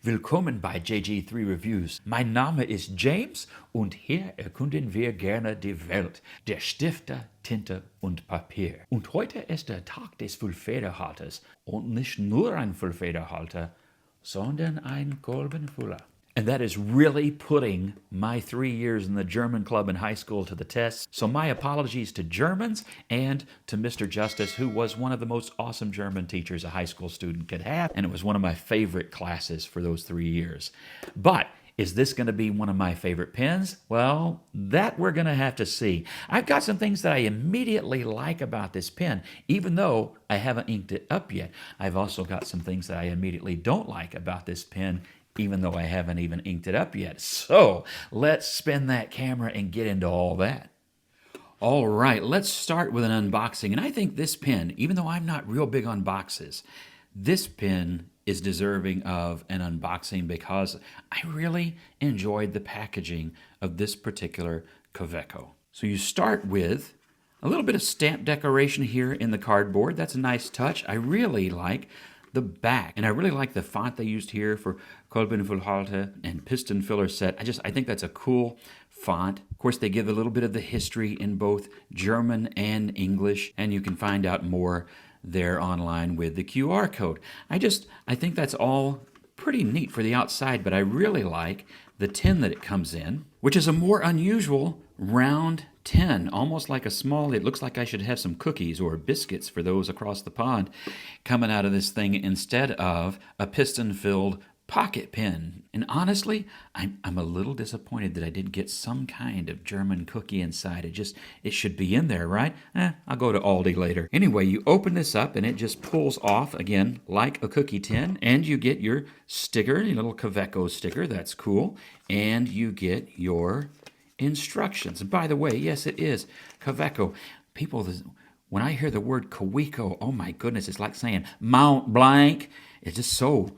Willkommen bei JG3 Reviews. Mein Name ist James und hier erkunden wir gerne die Welt der Stifte, Tinte und Papier. Und heute ist der Tag des Füllfederhalters und nicht nur ein Füllfederhalter, sondern ein Kolbenfüller. And that is really putting my 3 years in the German club in high school to the test. So my apologies to Germans and to Mr. Justice, who was one of the most awesome German teachers a high school student could have. And it was one of my favorite classes for those 3 years. But is this going to be one of my favorite pens? Well, that we're going to have to see. I've got some things that I immediately like about this pen, even though I haven't inked it up yet. I've also got some things that I immediately don't like about this pen, even though I haven't even inked it up yet. So let's spin that camera and get into all that. All right, let's start with an unboxing. And I think this pen, even though I'm not real big on boxes, this pen is deserving of an unboxing because I really enjoyed the packaging of this particular Kaweco. So you start with a little bit of stamp decoration here in the cardboard. That's a nice touch. I really like the back, and I really like the font they used here for Kolbenfüllhalter and Piston filler set. I think that's a cool font. Of course, they give a little bit of the history in both German and English, and you can find out more there online with the QR code. I think that's all pretty neat for the outside, but I really like the tin that it comes in, which is a more unusual round tin, almost like a small, it looks like I should have some cookies or biscuits for those across the pond coming out of this thing instead of a piston-filled pocket pen. And honestly, I'm a little disappointed that I didn't get some kind of German cookie inside. It should be in there, right? I'll go to Aldi later. Anyway, you open this up and it just pulls off, again, like a cookie tin, and you get your sticker, your little Kaweco sticker, that's cool, and you get your instructions. And by the way, yes, it is Kaweco. People, when I hear the word Kaweco, oh my goodness, it's like saying Mount Blanc. It's just so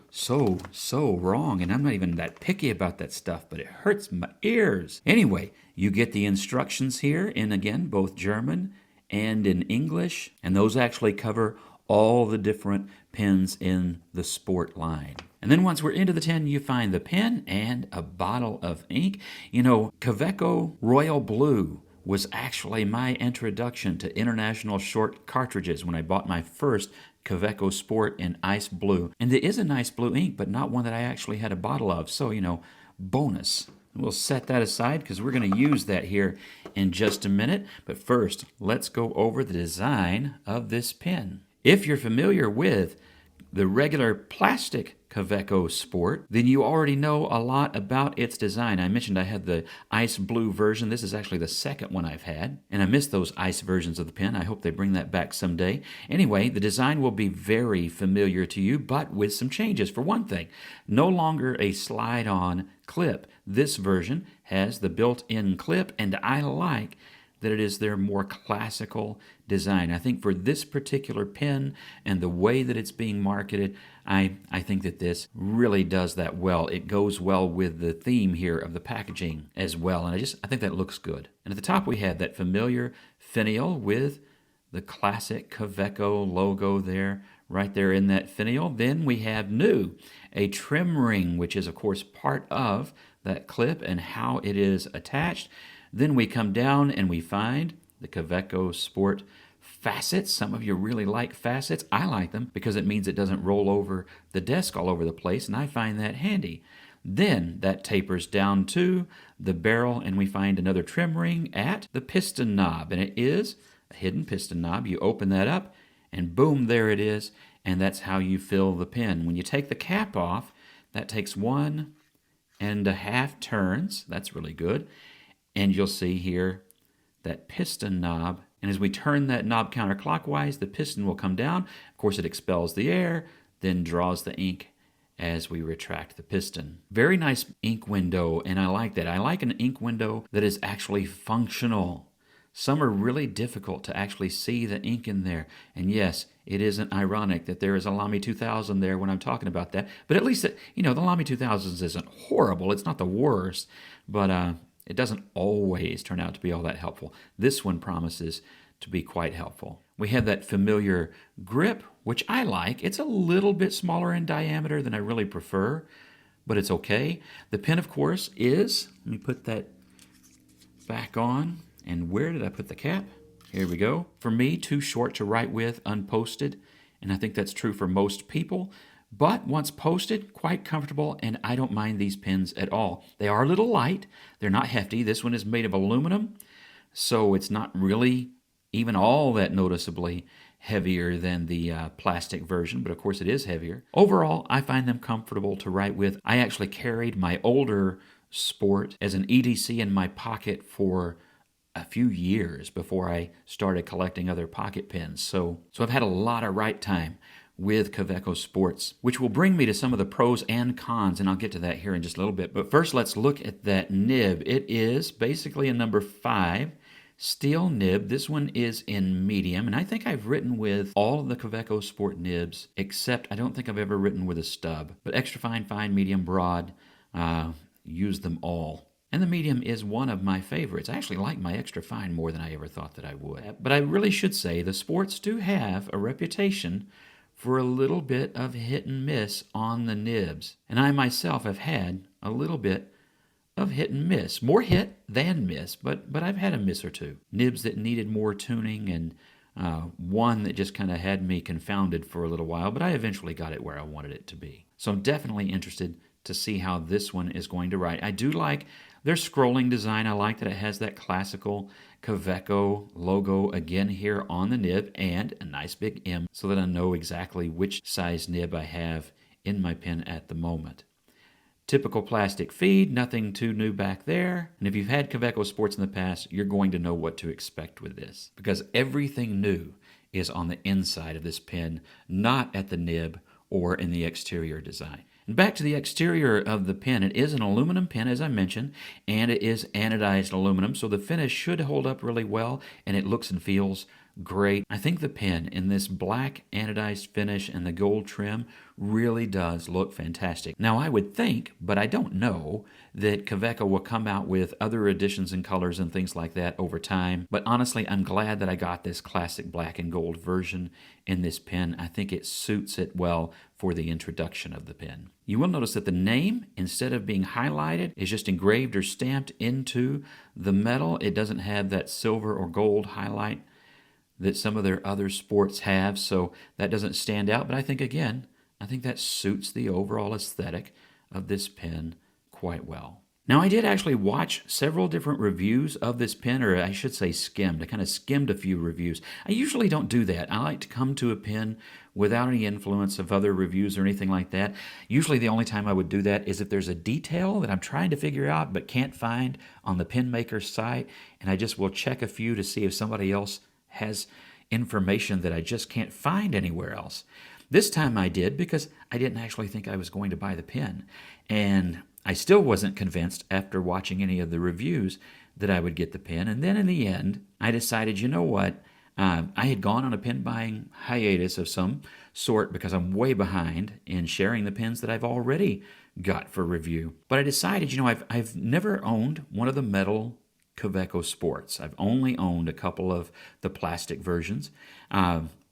wrong. And I'm not even that picky about that stuff, but it hurts my ears. Anyway, you get the instructions here in, again, both German and in English. And those actually cover all the different pens in the sport line. And then once we're into the tin, you find the pen and a bottle of ink. You know, Kaweco Royal Blue was actually my introduction to international short cartridges when I bought my first Kaweco Sport in ice blue. And there is a nice blue ink, but not one that I actually had a bottle of. So, bonus. We'll set that aside because we're going to use that here in just a minute. But first, let's go over the design of this pen. If you're familiar with the regular plastic Kaweco Sport, then you already know a lot about its design. I mentioned I had the ice blue version. This is actually the second one I've had, and I miss those ice versions of the pen. I hope they bring that back someday. Anyway, the design will be very familiar to you, but with some changes. For one thing, no longer a slide-on clip. This version has the built-in clip, and I like that it is their more classical design. I think for this particular pen and the way that it's being marketed, I think that this really does that well. It goes well with the theme here of the packaging as well, and I think that looks good. And at the top we have that familiar finial with the classic Kaweco logo there, right there in that finial. Then we have new, a trim ring, which is of course part of that clip and how it is attached. Then we come down and we find the Kaweco Sport facets. Some of you really like facets. I like them because it means it doesn't roll over the desk all over the place, and I find that handy. Then that tapers down to the barrel, and we find another trim ring at the piston knob, and it is a hidden piston knob. You open that up, and boom, there it is, and that's how you fill the pen. When you take the cap off, that takes 1.5 turns. That's really good. And you'll see here that piston knob. And as we turn that knob counterclockwise, the piston will come down. Of course, it expels the air, then draws the ink as we retract the piston. Very nice ink window, and I like that. I like an ink window that is actually functional. Some are really difficult to actually see the ink in there. And yes, it isn't ironic that there is a Lamy 2000 there when I'm talking about that. But at least, the Lamy 2000s isn't horrible. It's not the worst, but it doesn't always turn out to be all that helpful. This one promises to be quite helpful. We have that familiar grip, which I like. It's a little bit smaller in diameter than I really prefer, but it's okay. The pen, of course, is, let me put that back on. And where did I put the cap? Here we go. For me, too short to write with unposted, and I think that's true for most people. But once posted, quite comfortable, and I don't mind these pens at all. They are a little light. They're not hefty. This one is made of aluminum, so it's not really even all that noticeably heavier than the plastic version, but of course it is heavier. Overall, I find them comfortable to write with. I actually carried my older Sport as an EDC in my pocket for a few years before I started collecting other pocket pens. So I've had a lot of write time with Kaweco Sports, which will bring me to some of the pros and cons, and I'll get to that here in just a little bit. But first, let's look at that nib. It is basically a number 5 steel nib. This one is in medium, and I think I've written with all of the Kaweco Sport nibs, except I don't think I've ever written with a stub. But extra fine, fine, medium, broad, use them all. And the medium is one of my favorites. I actually like my extra fine more than I ever thought that I would. But I really should say the Sports do have a reputation for a little bit of hit and miss on the nibs. And I myself have had a little bit of hit and miss. More hit than miss, but I've had a miss or two. Nibs that needed more tuning, and one that just kind of had me confounded for a little while, but I eventually got it where I wanted it to be. So I'm definitely interested to see how this one is going to write. I do like their scrolling design. I like that it has that classical Kaweco logo again here on the nib and a nice big M so that I know exactly which size nib I have in my pen at the moment. Typical plastic feed, nothing too new back there. And if you've had Kaweco Sports in the past, you're going to know what to expect with this, because everything new is on the inside of this pen, not at the nib or in the exterior design. And back to the exterior of the pen, it is an aluminum pen, as I mentioned, and it is anodized aluminum, so the finish should hold up really well, and it looks and feels great. I think the pen in this black anodized finish and the gold trim really does look fantastic. Now, I would think, but I don't know, that Kaweco will come out with other editions and colors and things like that over time. But honestly, I'm glad that I got this classic black and gold version in this pen. I think it suits it well for the introduction of the pen. You will notice that the name, instead of being highlighted, is just engraved or stamped into the metal. It doesn't have that silver or gold highlight that some of their other sports have, so that doesn't stand out. But I think, again, I think that suits the overall aesthetic of this pen quite well. Now, I did actually watch several different reviews of this pen, or I should say skimmed. I kind of skimmed a few reviews. I usually don't do that. I like to come to a pen without any influence of other reviews or anything like that. Usually the only time I would do that is if there's a detail that I'm trying to figure out but can't find on the pen maker's site, and I just will check a few to see if somebody else has information that I just can't find anywhere else. This time I did, because I didn't actually think I was going to buy the pen, and I still wasn't convinced after watching any of the reviews that I would get the pen. And then in the end, I decided, you know what? I had gone on a pen buying hiatus of some sort because I'm way behind in sharing the pens that I've already got for review. But I decided, you know, I've never owned one of the metal Kaweco Sports. I've only owned a couple of the plastic versions.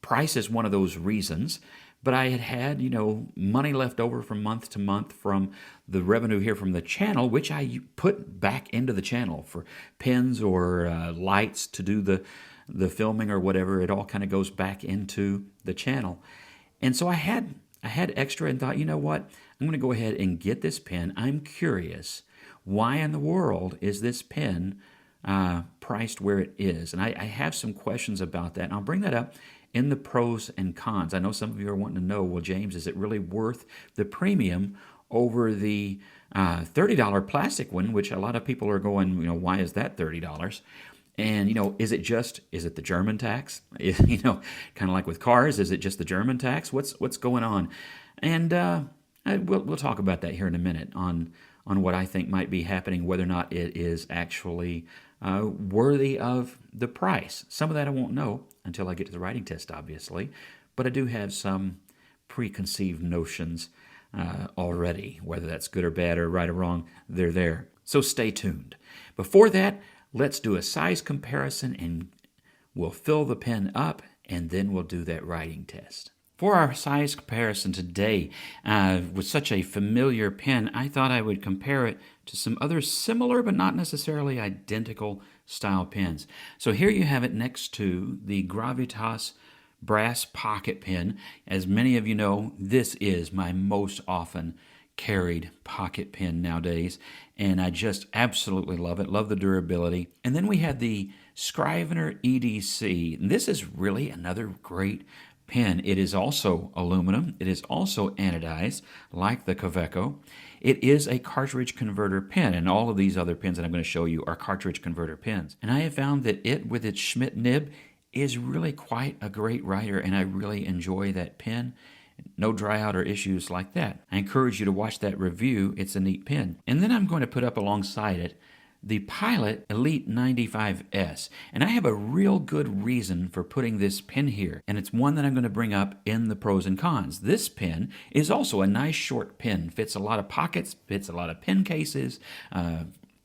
Price is one of those reasons, but I had, you know, money left over from month to month from the revenue here from the channel, which I put back into the channel for pens or lights to do the filming or whatever. It all kind of goes back into the channel. And so I had extra and thought, you know what? I'm going to go ahead and get this pen. I'm curious, why in the world is this pen priced where it is? And I have some questions about that, and I'll bring that up in the pros and cons. I know some of you are wanting to know, well, James, is it really worth the premium over the $30 plastic one, which a lot of people are going, you know, why is that $30? And, you know, is it the German tax? You know, kind of like with cars, is it just the German tax? What's going on? And we'll talk about that here in a minute on what I think might be happening, whether or not it is actually worthy of the price. Some of that I won't know until I get to the writing test, obviously, but I do have some preconceived notions already. Whether that's good or bad or right or wrong, they're there. So stay tuned. Before that, let's do a size comparison, and we'll fill the pen up, and then we'll do that writing test. For our size comparison today, with such a familiar pen, I thought I would compare it to some other similar but not necessarily identical style pens. So here you have it next to the Gravitas brass pocket pen. As many of you know, this is my most often carried pocket pen nowadays, and I just absolutely love it. Love the durability. And then we have the Scrivener EDC. And this is really another great pen. It is also aluminum. It is also anodized, like the Kaweco. It is a cartridge converter pen, and all of these other pens that I'm going to show you are cartridge converter pens. And I have found that it, with its Schmidt nib, is really quite a great writer, and I really enjoy that pen. No dry out or issues like that. I encourage you to watch that review. It's a neat pen. And then I'm going to put up alongside it the Pilot Elite 95S. And I have a real good reason for putting this pen here, and it's one that I'm going to bring up in the pros and cons. This pen is also a nice short pen. Fits a lot of pockets, fits a lot of pen cases.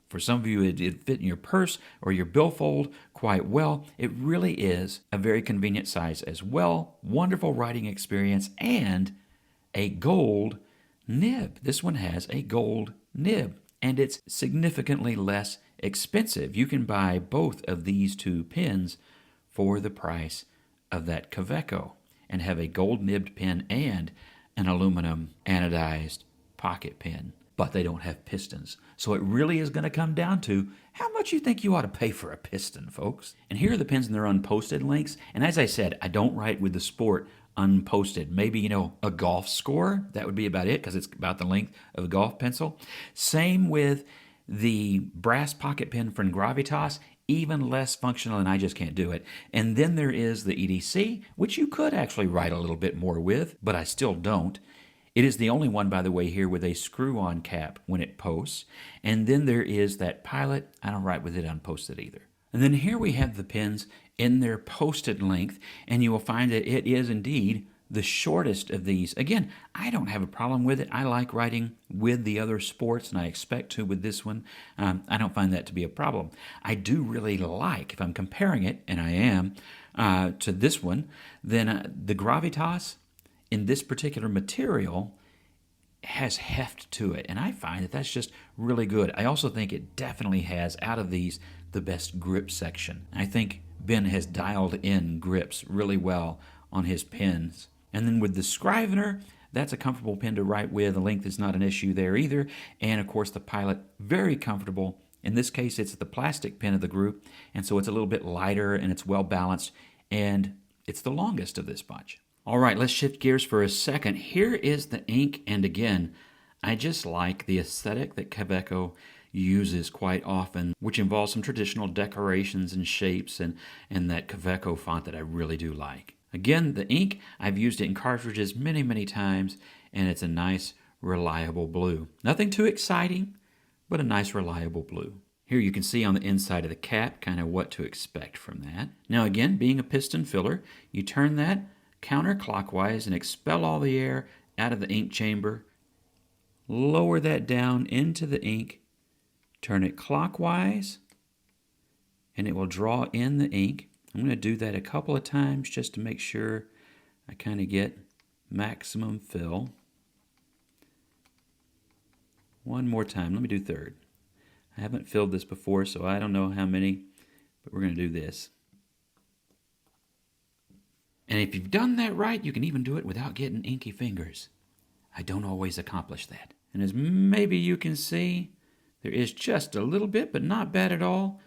For some of you, it fit in your purse or your billfold quite well. It really is a very convenient size as well. Wonderful writing experience and a gold nib. This one has a gold nib, and it's significantly less expensive. You can buy both of these two pens for the price of that Kaweco and have a gold nibbed pen and an aluminum anodized pocket pen. But they don't have pistons. So it really is going to come down to how much you think you ought to pay for a piston, folks. And here are the pens and their unposted links. And as I said, I don't write with the Sport unposted. Maybe, a golf score. That would be about it, because it's about the length of a golf pencil. Same with the brass pocket pen from Gravitas. Even less functional, and I just can't do it. And then there is the EDC, which you could actually write a little bit more with, but I still don't. It is the only one, by the way, here with a screw-on cap when it posts. And then there is that Pilot. I don't write with it unposted either. And then here we have the pens in their posted length, and you will find that it is indeed the shortest of these. Again, I don't have a problem with it. I like writing with the other Sports, and I expect to with this one. I don't find that to be a problem. I do really like, if I'm comparing it, and I am, to this one, then the Gravitas in this particular material has heft to it, and I find that that's just really good. I also think it definitely has, out of these, the best grip section. I think Ben has dialed in grips really well on his pens. And then with the Scrivener, that's a comfortable pen to write with. The length is not an issue there either. And of course the Pilot, very comfortable. In this case, it's the plastic pen of the group, and so it's a little bit lighter and it's well balanced, and it's the longest of this bunch. All right, let's shift gears for a second. Here is the ink, and again, I just like the aesthetic that Kaweco uses quite often, which involves some traditional decorations and shapes, and that Kaweco font that I really do like. Again, the ink, I've used it in cartridges many, many times, and it's a nice, reliable blue. Nothing too exciting, but a nice, reliable blue. Here you can see on the inside of the cap kind of what to expect from that. Now again, being a piston filler, you turn that counterclockwise and expel all the air out of the ink chamber. Lower that down into the ink, turn it clockwise, and it will draw in the ink. I'm going to do that a couple of times just to make sure I kind of get maximum fill. One more time. Let me do third. I haven't filled this before, so I don't know how many, but we're going to do this. And if you've done that right, you can even do it without getting inky fingers. I don't always accomplish that. And as maybe you can see, there is just a little bit, but not bad at all.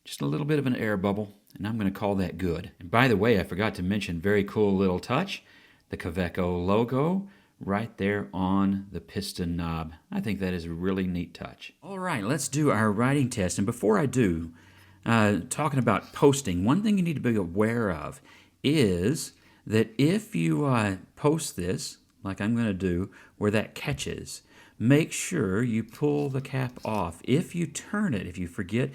Just a little bit of an air bubble, and I'm going to call that good. And by the way, I forgot to mention, very cool little touch, the Kaweco logo right there on the piston knob. I think that is a really neat touch. All right, let's do our writing test. And before I do, talking about posting, one thing you need to be aware of is that if you post this, like I'm going to do, where that catches, make sure you pull the cap off. If you turn it, if you forget,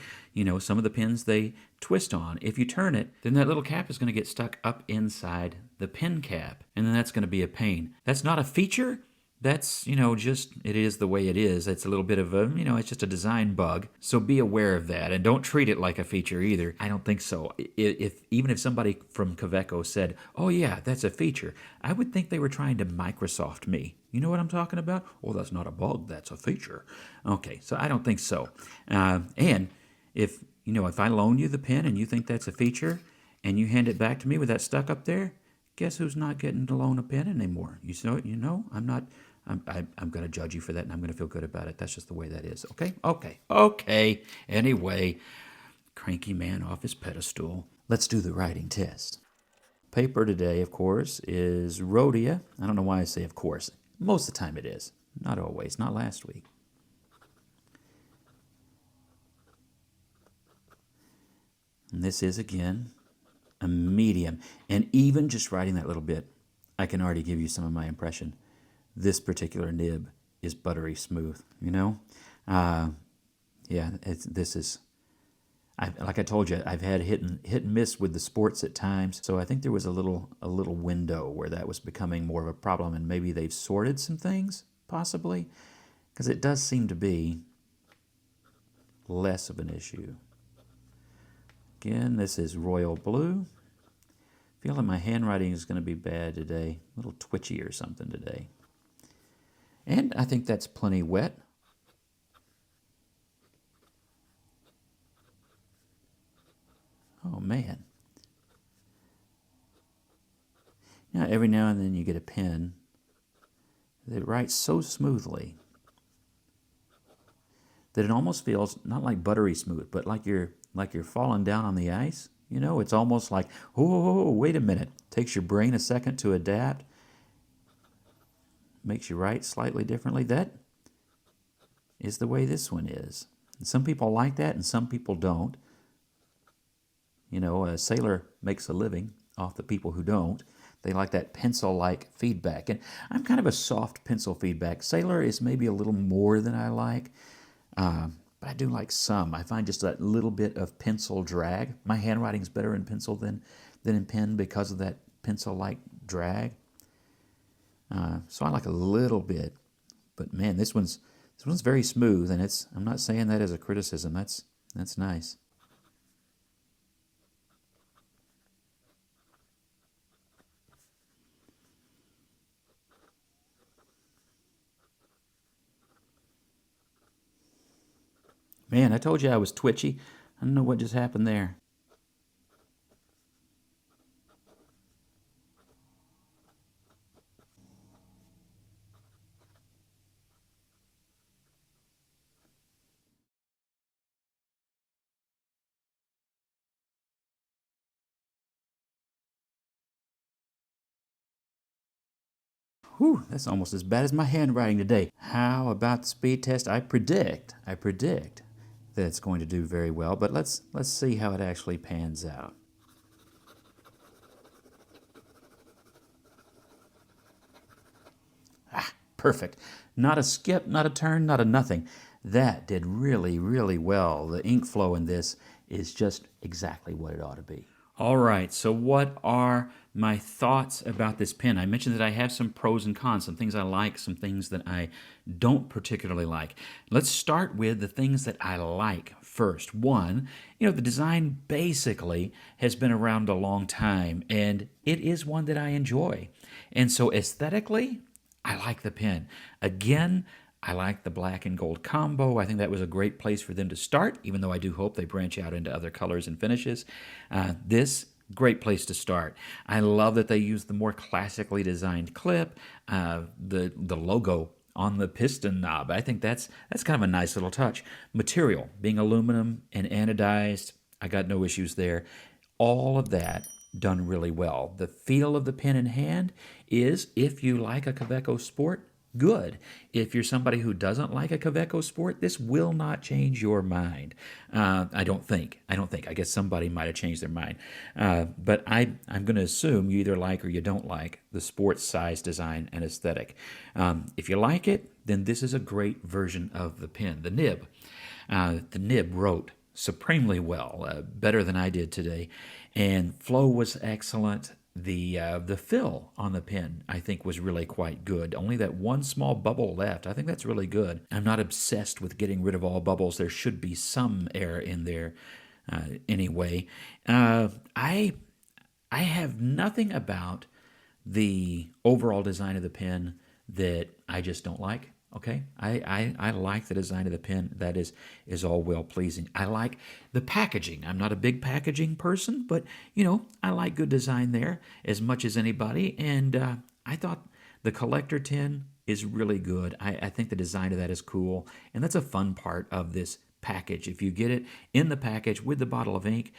some of the pins they twist on, if you turn it, then that little cap is going to get stuck up inside the pin cap, and then that's going to be a pain. That's not a feature, That's, just, it is the way it is. It's a little bit of a, it's just a design bug. So be aware of that and don't treat it like a feature either. I don't think so. Even if somebody from Kaweco said, oh yeah, that's a feature, I would think they were trying to Microsoft me. You know what I'm talking about? Oh, that's not a bug, that's a feature. Okay, so I don't think so. And if I loan you the pen and you think that's a feature and you hand it back to me with that stuck up there, guess who's not getting to loan a pen anymore? I'm not. I'm going to judge you for that, and I'm going to feel good about it. That's just the way that is. Okay. Anyway, cranky man off his pedestal. Let's do the writing test. Paper today, of course, is Rhodia. I don't know why I say of course. Most of the time it is. Not always. Not last week. And this is, again, a medium. And even just writing that little bit, I can already give you some of my impression. This particular nib is buttery smooth, like I told you, I've had hit and miss with the sports at times, so I think there was a little window where that was becoming more of a problem, and maybe they've sorted some things, possibly, because it does seem to be less of an issue. Again, this is Royal Blue. I feel like my handwriting is going to be bad today, a little twitchy or something today. And I think that's plenty wet. Oh, man. Every now and then you get a pen that writes so smoothly that it almost feels not like buttery smooth, but like you're falling down on the ice. It's almost like, oh, wait a minute. Takes your brain a second to adapt. Makes you write slightly differently. That is the way this one is. And some people like that and some people don't. A sailor makes a living off the people who don't. They like that pencil-like feedback. And I'm kind of a soft pencil feedback. Sailor is maybe a little more than I like. But I do like some. I find just that little bit of pencil drag. My handwriting's better in pencil than in pen because of that pencil-like drag. So I like a little bit. But man, this one's very smooth, and I'm not saying that as a criticism. That's nice. Man, I told you I was twitchy. I don't know what just happened there. Whew, that's almost as bad as my handwriting today. How about the speed test? I predict that it's going to do very well, but let's see how it actually pans out. Perfect. Not a skip, not a turn, not a nothing. That did really, really well. The ink flow in this is just exactly what it ought to be. All right, so what are my thoughts about this pen? I mentioned that I have some pros and cons, some things I like, some things that I don't particularly like. Let's start with the things that I like first. One, the design basically has been around a long time, and it is one that I enjoy. And so aesthetically, I like the pen. Again, I like the black and gold combo. I think that was a great place for them to start, even though I do hope they branch out into other colors and finishes. This, great place to start. I love that they use the more classically designed clip, the logo on the piston knob. I think that's kind of a nice little touch. Material, being aluminum and anodized, I got no issues there. All of that done really well. The feel of the pen in hand is, if you like a Kaweco Sport, good. If you're somebody who doesn't like a Kaweco Sport, this will not change your mind. I don't think. I guess somebody might have changed their mind. But I'm going to assume you either like or you don't like the sports size design and aesthetic. If you like it, then this is a great version of the pen. The nib. The nib wrote supremely well, better than I did today. And flow was excellent. The fill on the pen, I think, was really quite good. Only that one small bubble left. I think that's really good. I'm not obsessed with getting rid of all bubbles. There should be some air in there anyway. I have nothing about the overall design of the pen that I just don't like. Okay, I like the design of the pen. That is all well pleasing. I like the packaging. I'm not a big packaging person, but I like good design there as much as anybody. And I thought the collector tin is really good. I think the design of that is cool, and that's a fun part of this package. If you get it in the package with the bottle of ink,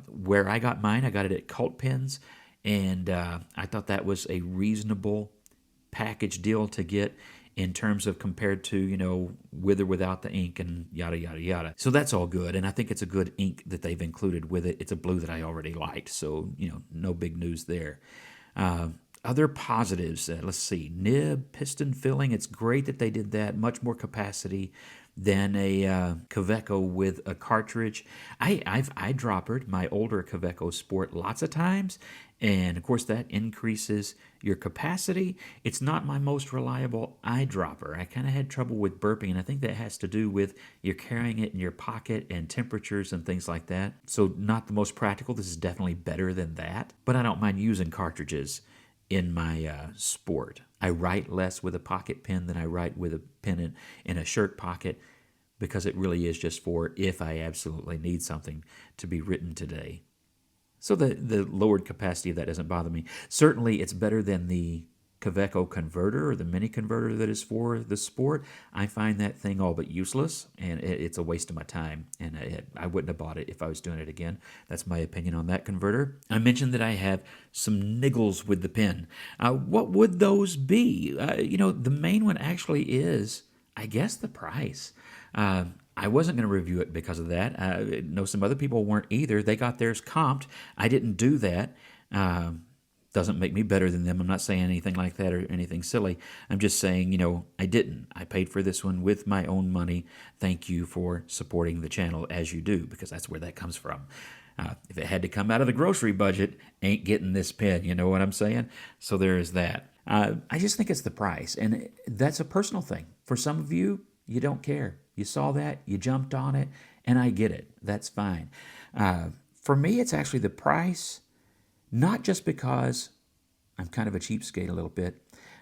where I got mine, I got it at Cult Pens, and I thought that was a reasonable package deal to get in terms of compared to, with or without the ink and yada, yada, yada. So that's all good. And I think it's a good ink that they've included with it. It's a blue that I already liked. So, no big news there. Other positives, let's see. Nib, piston filling. It's great that they did that. Much more capacity than a Kaweco with a cartridge. I've eyedroppered my older Kaweco Sport lots of times, and of course that increases your capacity. It's not my most reliable eyedropper. I kind of had trouble with burping, and I think that has to do with you're carrying it in your pocket and temperatures and things like that. So not the most practical. This is definitely better than that, but I don't mind using cartridges in my Sport. I write less with a pocket pen than I write with a pen in a shirt pocket, because it really is just for if I absolutely need something to be written today. So the lowered capacity of that doesn't bother me. Certainly it's better than the Kaweco converter or the mini converter that is for the Sport. I find that thing all but useless, and it's a waste of my time, and I wouldn't have bought it if I was doing it again. That's my opinion on that converter. I mentioned that I have some niggles with the pen. What would those be? The main one actually is, I guess, the price. I wasn't going to review it because of that. I know some other people weren't either. They got theirs comped. I didn't do that. Doesn't make me better than them. I'm not saying anything like that or anything silly. I'm just saying, I didn't. I paid for this one with my own money. Thank you for supporting the channel as you do, because that's where that comes from. If it had to come out of the grocery budget, ain't getting this pen. You know what I'm saying? So there is that. I just think it's the price, and that's a personal thing. For some of you, you don't care. You saw that, you jumped on it, and I get it. That's fine. For me, it's actually the price, not just because I'm kind of a cheapskate a little bit.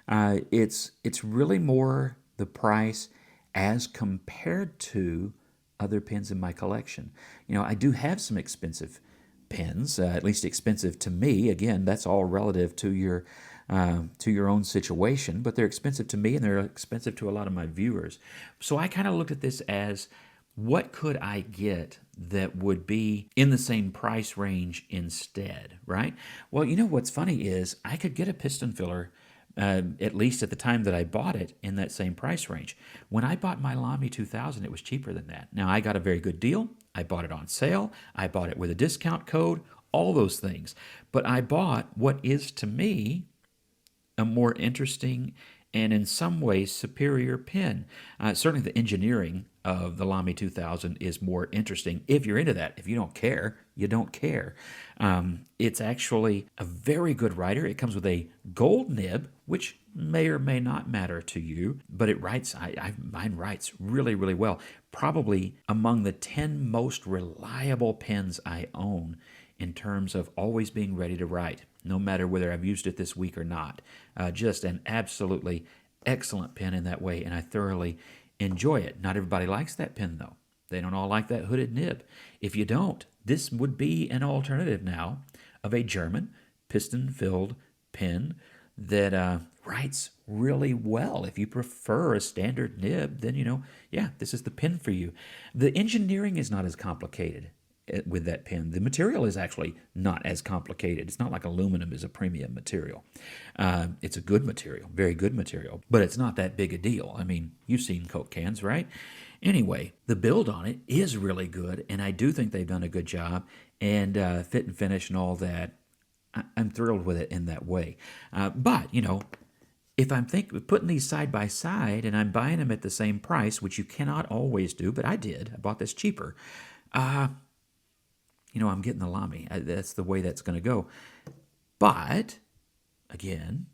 It's really more the price as compared to other pens in my collection. I do have some expensive pens, at least expensive to me. Again, that's all relative to your own situation, but they're expensive to me and they're expensive to a lot of my viewers. So I kind of looked at this as, what could I get that would be in the same price range instead, right? Well, what's funny is I could get a piston filler, at least at the time that I bought it, in that same price range. When I bought my Lamy 2000, it was cheaper than that. Now, I got a very good deal. I bought it on sale. I bought it with a discount code, all those things. But I bought what is, to me, a more interesting and in some ways superior pen. Certainly the engineering of the Lamy 2000 is more interesting if you're into that. If you don't care, you don't care. It's actually a very good writer. It comes with a gold nib, which may or may not matter to you, but it writes, mine writes really, really well. Probably among the 10 most reliable pens I own in terms of always being ready to write, no matter whether I've used it this week or not. Just an absolutely excellent pen in that way, and I thoroughly enjoy it. Not everybody likes that pen, though. They don't all like that hooded nib. If you don't, this would be an alternative now of a German piston-filled pen that writes really well. If you prefer a standard nib, then, this is the pen for you. The engineering is not as complicated with that pen. The material is actually not as complicated. It's not like aluminum is a premium material. It's a good material, very good material, but it's not that big a deal. I mean, you've seen Coke cans, right? Anyway, the build on it is really good, and I do think they've done a good job, and fit and finish and all that. I'm thrilled with it in that way. But, if I'm putting these side by side and I'm buying them at the same price, which you cannot always do, but I did. I bought this cheaper. I'm getting the Lamy. That's the way that's going to go. But, again,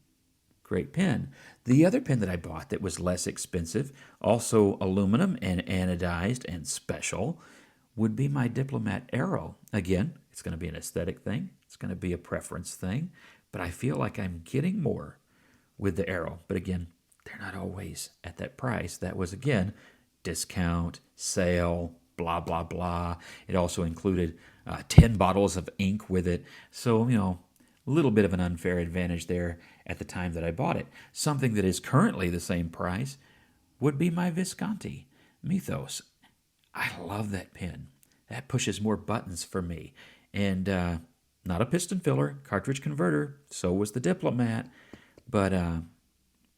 great pen. The other pen that I bought that was less expensive, also aluminum and anodized and special, would be my Diplomat Arrow. Again, it's going to be an aesthetic thing. It's going to be a preference thing. But I feel like I'm getting more with the Arrow. But again, they're not always at that price. That was, again, discount, sale, blah, blah, blah. It also included 10 bottles of ink with it. So, a little bit of an unfair advantage there at the time that I bought it. Something that is currently the same price would be my Visconti Mythos. I love that pen. That pushes more buttons for me. And not a piston filler, cartridge converter. So was the Diplomat. But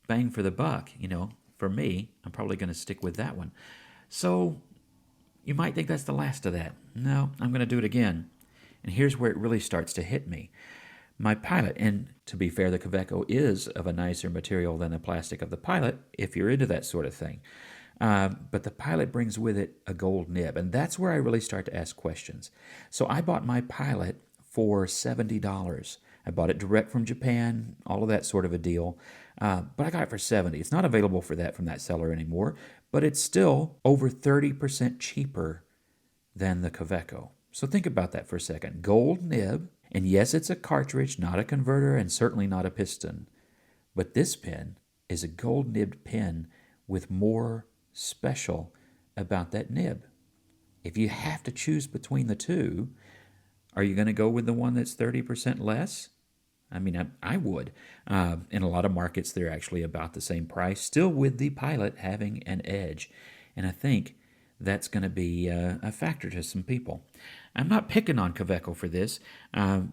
bang for the buck, for me, I'm probably going to stick with that one. So you might think that's the last of that. No, I'm going to do it again. And here's where it really starts to hit me. My Pilot, and to be fair, the Kaweco is of a nicer material than the plastic of the Pilot, if you're into that sort of thing. But the Pilot brings with it a gold nib, and that's where I really start to ask questions. So I bought my Pilot for $70. I bought it direct from Japan, all of that sort of a deal. But I got it for $70. It's not available for that from that seller anymore, but it's still over 30% cheaper than the Kaweco. So think about that for a second. Gold nib, and yes, it's a cartridge, not a converter, and certainly not a piston. But this pen is a gold nibbed pen with more special about that nib. If you have to choose between the two, are you going to go with the one that's 30% less? I mean, I would. In a lot of markets, they're actually about the same price, still with the Pilot having an edge. And I think that's going to be a factor to some people. I'm not picking on Kaweco for this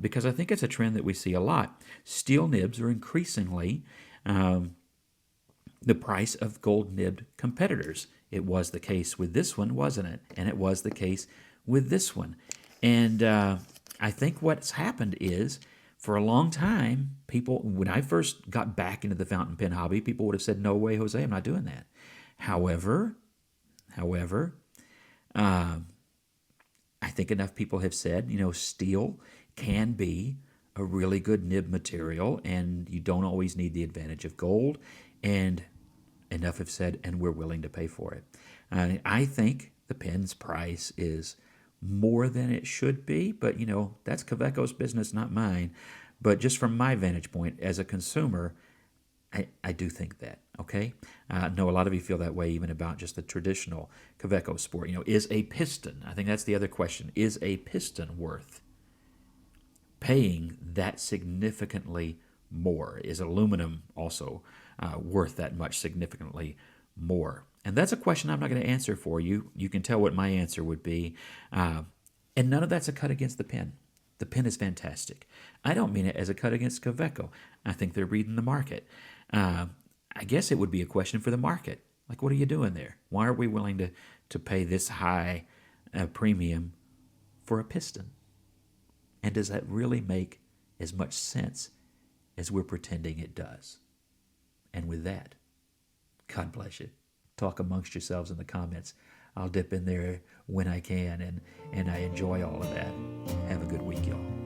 because I think it's a trend that we see a lot. Steel nibs are increasingly the price of gold nibbed competitors. It was the case with this one, wasn't it? And it was the case with this one. And I think what's happened is, for a long time, people, when I first got back into the fountain pen hobby, people would have said, "No way, Jose, I'm not doing that." However, I think enough people have said, steel can be a really good nib material, and you don't always need the advantage of gold. And enough have said, and we're willing to pay for it. I think the pen's price is more than it should be, but that's Kaweco's business, not mine. But just from my vantage point as a consumer, I do think that, okay? I know a lot of you feel that way even about just the traditional Kaweco sport. Is a piston, I think that's the other question, is a piston worth paying that significantly more? Is aluminum also worth that much significantly more? And that's a question I'm not going to answer for you. You can tell what my answer would be. And none of that's a cut against the pen. The pen is fantastic. I don't mean it as a cut against Kaweco. I think they're reading the market. I guess it would be a question for the market. Like, what are you doing there? Why are we willing to pay this high premium for a piston? And does that really make as much sense as we're pretending it does? And with that, God bless you. Talk amongst yourselves in the comments. I'll dip in there when I can, and I enjoy all of that. Have a good week, y'all.